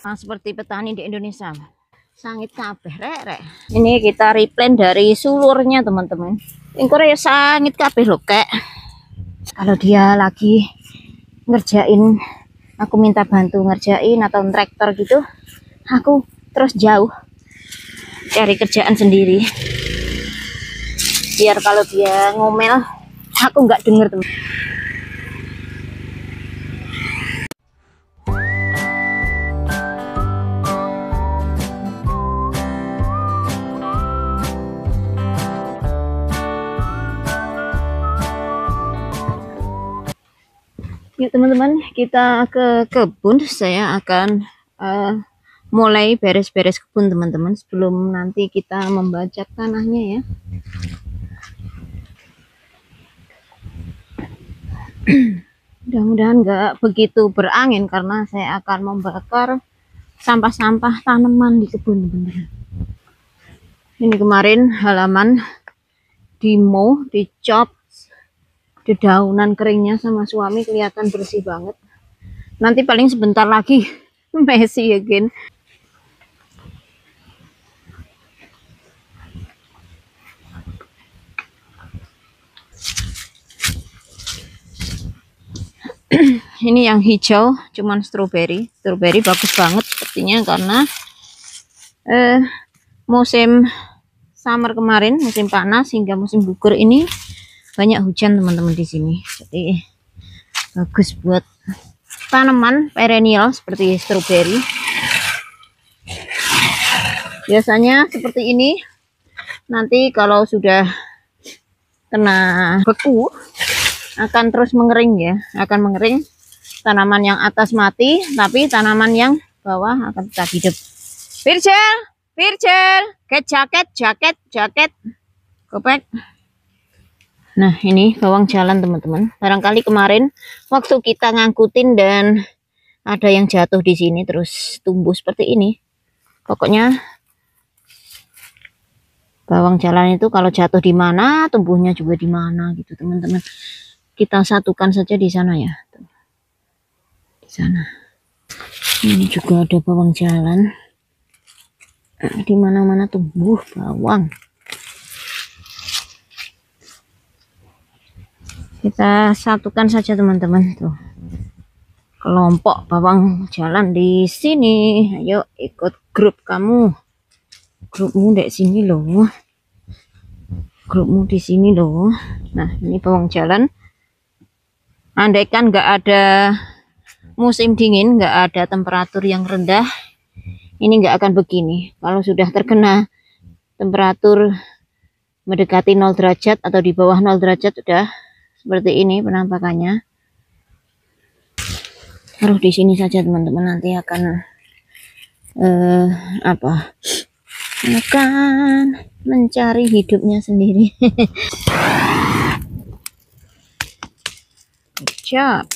Seperti petani di Indonesia. Sangit kabeh rek. Ini kita replant dari sulurnya teman-teman. Ingkore ya sangit kabeh loh kek. Kalau dia lagi ngerjain, aku minta bantu ngerjain atau traktor gitu, aku terus jauh cari kerjaan sendiri. Biar kalau dia ngomel, aku nggak denger teman. Yuk teman-teman, kita ke kebun. Saya akan mulai beres-beres kebun teman-teman, sebelum nanti kita membajak tanahnya ya. Mudah-mudahan nggak begitu berangin karena saya akan membakar sampah-sampah tanaman di kebun teman-teman. Ini kemarin halaman dimow, dicop, dedaunan keringnya sama suami, kelihatan bersih banget. Nanti paling sebentar lagi messy again. Ini yang hijau cuman stroberi bagus banget sepertinya karena musim summer kemarin, musim panas hingga musim gugur ini banyak hujan teman-teman di sini. Jadi bagus buat tanaman perennial seperti stroberi. Biasanya seperti ini. Nanti kalau sudah kena beku akan terus mengering ya, akan mengering. Tanaman yang atas mati, tapi tanaman yang bawah akan tetap hidup. Virgil, get jaket, kopek. Nah ini bawang jalan teman-teman. Barangkali kemarin waktu kita ngangkutin dan ada yang jatuh di sini terus tumbuh seperti ini. Pokoknya bawang jalan itu kalau jatuh di mana, tumbuhnya juga di mana gitu teman-teman. Kita satukan saja di sana ya. Di sana. Ini juga ada bawang jalan. Di mana-mana tumbuh bawang. Kita satukan saja teman-teman tuh. Kelompok bawang jalan di sini. Ayo ikut grup kamu. Grupmu di sini loh. Grupmu di sini loh. Nah, ini bawang jalan. Andaikan nggak ada musim dingin, nggak ada temperatur yang rendah, ini nggak akan begini. Kalau sudah terkena temperatur mendekati 0 derajat atau di bawah 0 derajat sudah seperti ini penampakannya. Taruh di sini saja teman-teman, nanti akan akan mencari hidupnya sendiri. Good job.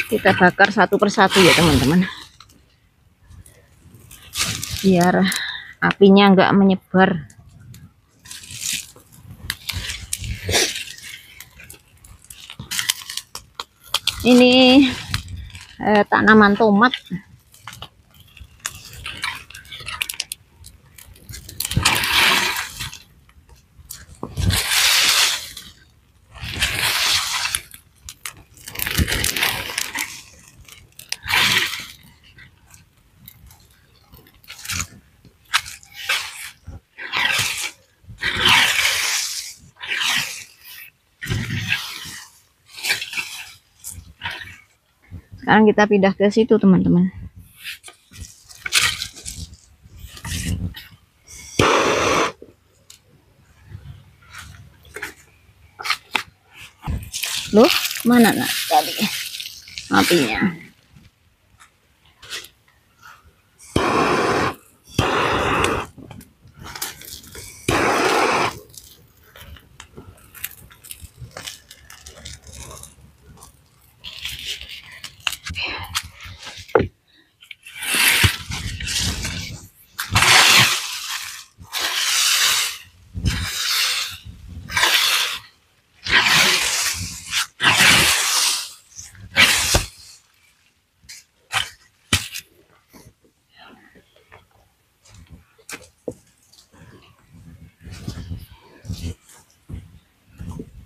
Kita bakar satu persatu ya teman-teman, biar apinya enggak menyebar. Ini tanaman tomat. Sekarang kita pindah ke situ teman-teman. Loh, mana nak tadi apinya?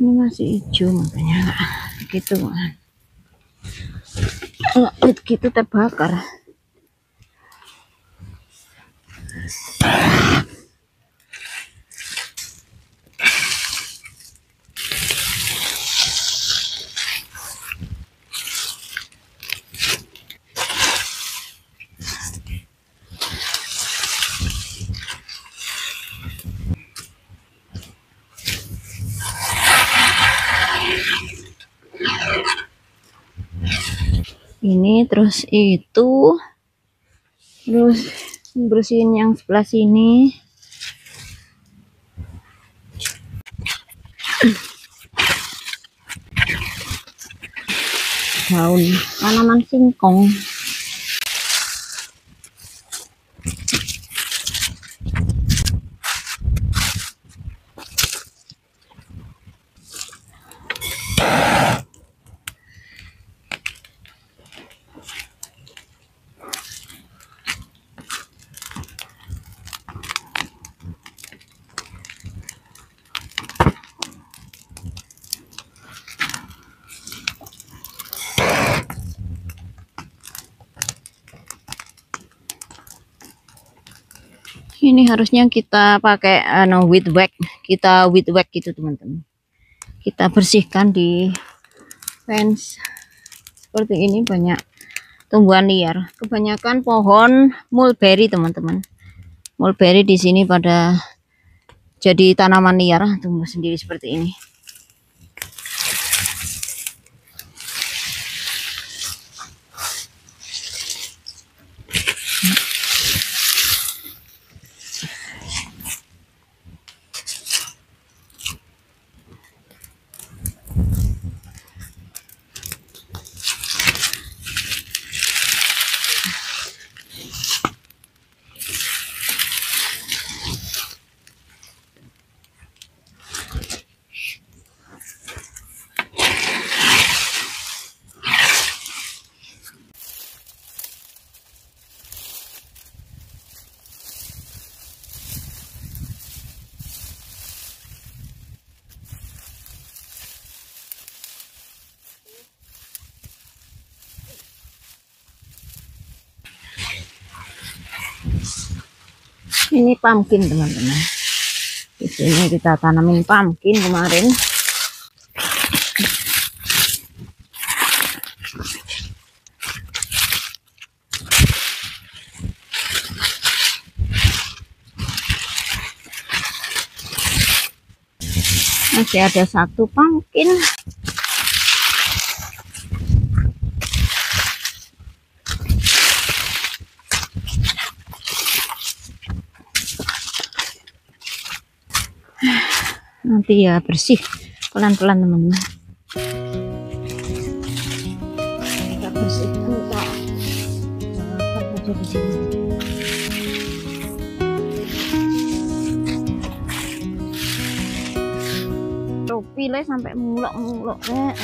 Ini masih hijau makanya gitu kan. Nggak gitu terbakar. Ini terus itu, terus bersihin yang sebelah sini. Daun tanaman singkong. Ini harusnya kita pakai weed whack, gitu teman-teman. Kita bersihkan di fence seperti ini, banyak tumbuhan liar, kebanyakan pohon mulberry teman-teman. Mulberry di sini pada jadi tanaman liar, tumbuh sendiri seperti ini. Ini pumpkin teman-teman. Di sini kita tanamin pumpkin kemarin. Masih ada satu pumpkin. Nanti ya bersih pelan-pelan teman-teman. Kita bersihkan kok aja di sini. Topi le sampai mulok-mulok le.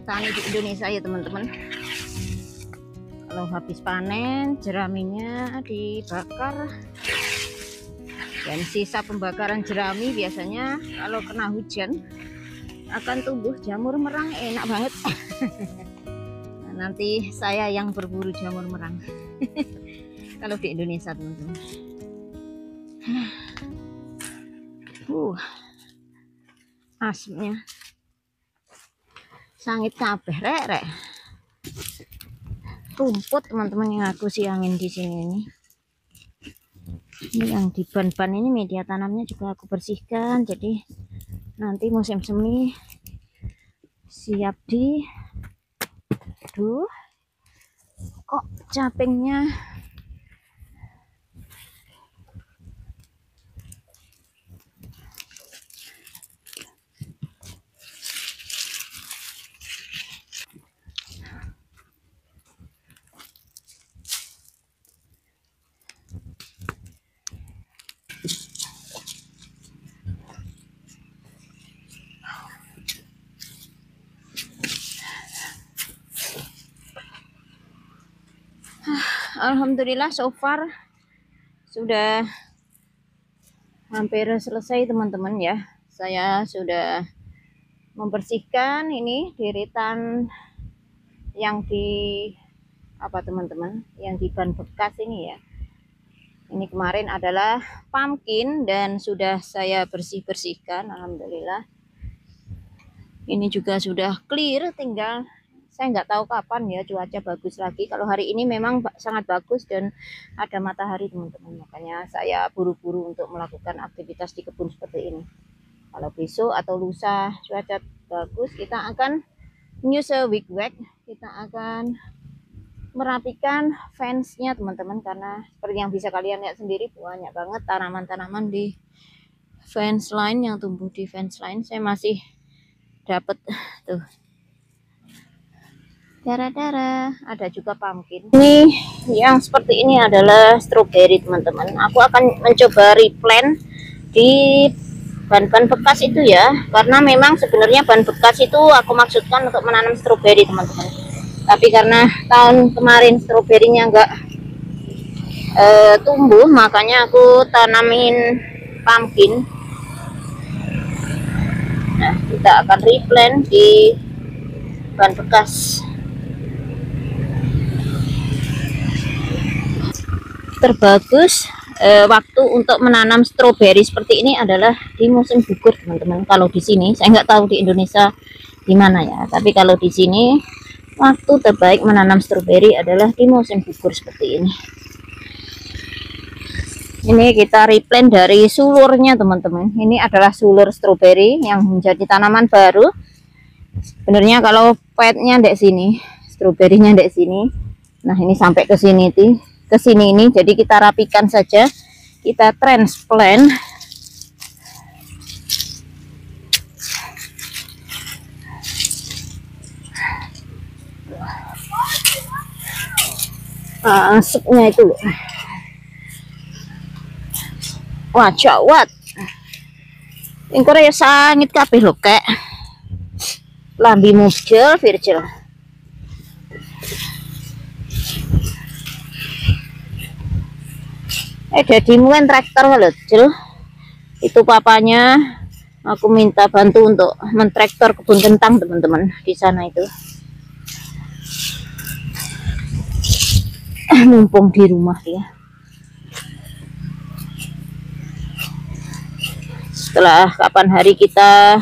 petani di Indonesia ya teman-teman. Kalau habis panen jeraminya dibakar, dan sisa pembakaran jerami biasanya kalau kena hujan akan tumbuh jamur merang, enak banget. Nah, nanti saya yang berburu jamur merang kalau di Indonesia teman-teman. Asapnya sangit kabeh rek. Rumput teman-teman yang aku siangin di sini ini. Ini yang di ban-ban ini media tanamnya juga aku bersihkan, jadi nanti musim semi siap di kok capingnya alhamdulillah so far sudah hampir selesai teman-teman ya. Saya sudah membersihkan ini diritan yang di apa teman-teman, yang di ban bekas ini ya. Ini kemarin adalah pumpkin dan sudah saya bersihkan alhamdulillah. Ini juga sudah clear, tinggal saya nggak tahu kapan ya cuaca bagus lagi. Kalau hari ini memang sangat bagus dan ada matahari teman-teman, makanya saya buru-buru untuk melakukan aktivitas di kebun seperti ini. Kalau besok atau lusa cuaca bagus, kita akan use a wig-wag, kita akan merapikan fence-nya teman-teman, karena seperti yang bisa kalian lihat sendiri banyak banget tanaman-tanaman di fence line, yang tumbuh di fence line. Saya masih dapat tuh darah-darah, ada juga pumpkin. Ini yang seperti ini adalah strawberry teman-teman. Aku akan mencoba replant di ban-ban bekas itu ya, karena memang sebenarnya ban bekas itu aku maksudkan untuk menanam strawberry teman-teman, tapi karena tahun kemarin stroberinya enggak tumbuh, makanya aku tanamin pumpkin. Nah, kita akan replant di ban bekas. Terbagus waktu untuk menanam stroberi seperti ini adalah di musim gugur teman-teman. Kalau di sini saya nggak tahu di Indonesia di mana ya, tapi kalau di sini waktu terbaik menanam stroberi adalah di musim gugur seperti ini. Ini kita replant dari sulurnya teman-teman. Ini adalah sulur stroberi yang menjadi tanaman baru. Sebenarnya kalau petnya ndek sini, stroberinya ndek sini. Nah, ini sampai ke sini ini, jadi kita rapikan saja, kita transplant. Asapnya itu loh, wah cawat ini Korea sangit kabeh lho kek lambi mujel virgil. Jadi mungkin traktor lho Jel, itu papanya aku minta bantu untuk mentraktor kebun kentang teman-teman di sana itu. Mumpung di rumah dia. Setelah kapan hari kita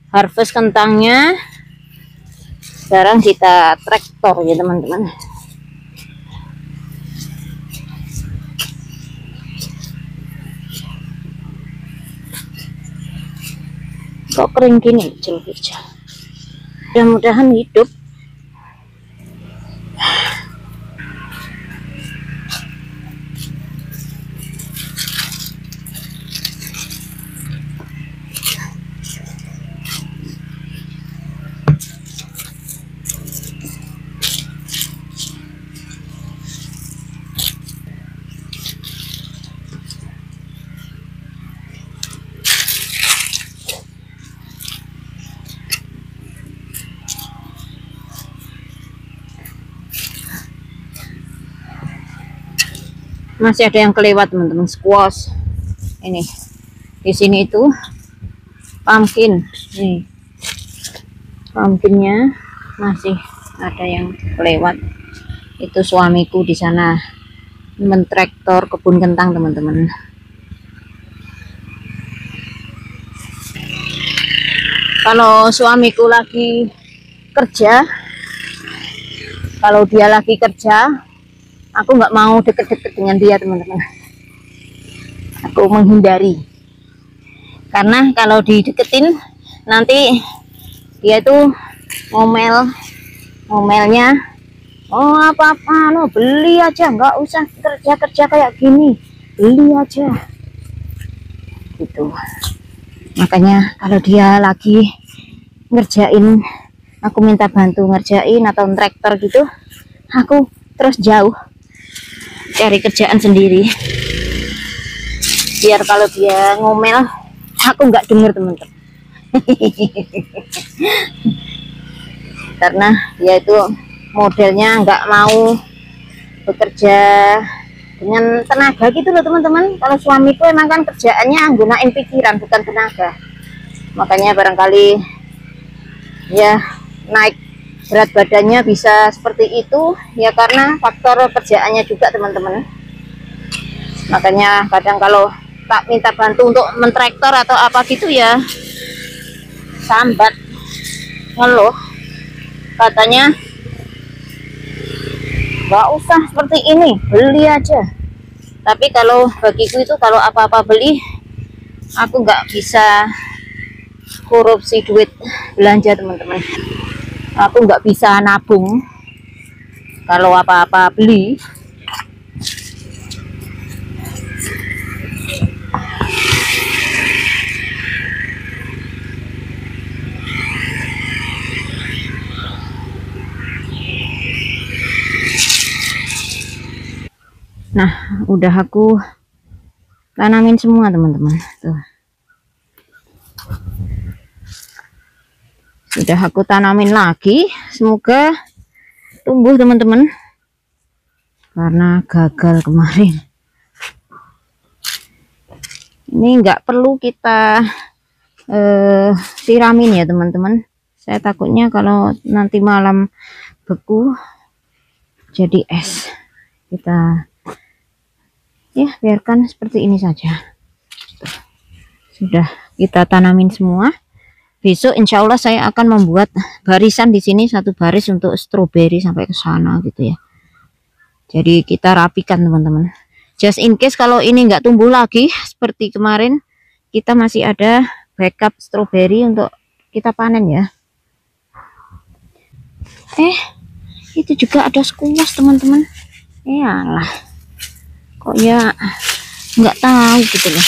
harvest kentangnya, sekarang kita traktor ya teman-teman. Kok kering gini hijau-hijau, mudah-mudahan hidup. Masih ada yang kelewat teman-teman, squash. Ini di sini itu pumpkin. Nih, pumpkinnya masih ada yang kelewat. Itu suamiku di sana mentraktor kebun kentang teman-teman. Kalau suamiku lagi kerja, kalau dia lagi kerja, aku nggak mau deket-deket dengan dia teman-teman. Aku menghindari, karena kalau dideketin nanti dia itu ngomelnya, oh apa-apa no, beli aja, nggak usah kerja kayak gini, beli aja gitu. Makanya kalau dia lagi ngerjain, aku minta bantu ngerjain atau traktor gitu, aku terus jauh cari kerjaan sendiri, biar kalau dia ngomel aku nggak denger teman-teman. Karena dia itu modelnya nggak mau bekerja dengan tenaga gitu loh teman-teman. Kalau suamiku emang kan kerjaannya gunain pikiran bukan tenaga, makanya barangkali ya naik berat badannya bisa seperti itu ya, karena faktor kerjaannya juga teman-teman. Makanya kadang kalau tak minta bantu untuk mentraktor atau apa gitu ya sambat, ngeluh, katanya nggak usah seperti ini, beli aja. Tapi kalau bagiku itu kalau apa-apa beli, aku nggak bisa korupsi duit belanja teman-teman. Aku nggak bisa nabung kalau apa-apa beli. Nah, udah aku tanamin semua teman-teman. Tuh. Sudah aku tanamin lagi, semoga tumbuh teman-teman. Karena gagal kemarin. Ini nggak perlu kita siramin ya teman-teman. Saya takutnya kalau nanti malam beku jadi es. Kita ya biarkan seperti ini saja. Sudah kita tanamin semua. Besok insya Allah saya akan membuat barisan di sini, satu baris untuk stroberi sampai ke sana gitu ya. Jadi kita rapikan teman-teman. Just in case kalau ini nggak tumbuh lagi seperti kemarin, kita masih ada backup stroberi untuk kita panen ya. Itu juga ada squash teman-teman. Yalah, kok ya nggak tahu gitu loh.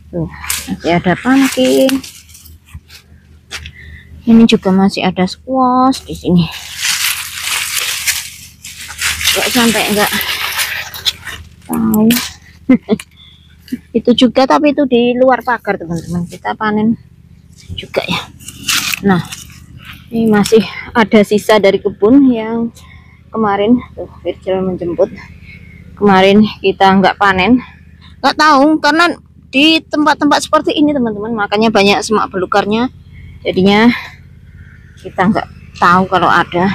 Tuh, masih ada pumpkin. Ini juga masih ada squash di sini. Kok sampai nggak tahu. Itu juga, tapi itu di luar pagar teman-teman. Kita panen juga ya. Nah, ini masih ada sisa dari kebun yang kemarin. Tuh, Virgil menjemput. Kemarin kita nggak panen, nggak tahu, karena di tempat-tempat seperti ini teman-teman, makanya banyak semak belukarnya, jadinya kita nggak tahu kalau ada.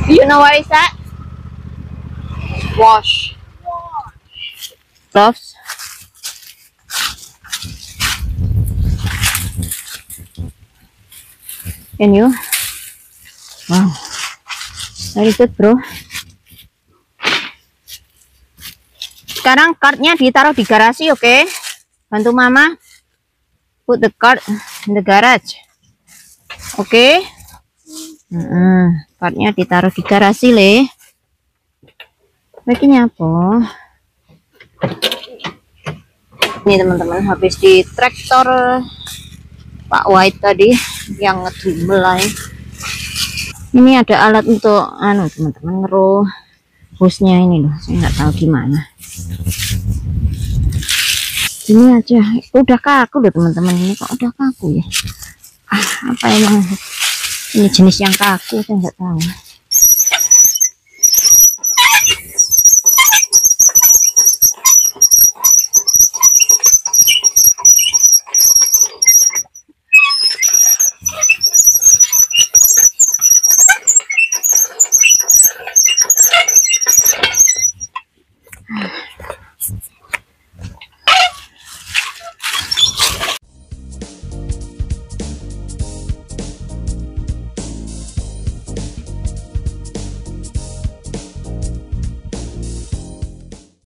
You know what is that? Wash. Gloves. Can you? Wow, very good bro. Sekarang kartnya ditaruh di garasi, oke? Okay? Bantu mama put the card in the garage, oke? Okay? Kartnya ditaruh di garasi le. Begini apa? Ini teman-teman, habis di traktor Pak White tadi yang ngedumel. Ini ada alat untuk teman-teman ngeruh hostnya ini loh, saya nggak tahu gimana. Ini aja udah kaku loh teman-teman, ini kok udah kaku ya. Apa emang ini jenis yang kaku, saya nggak tahu.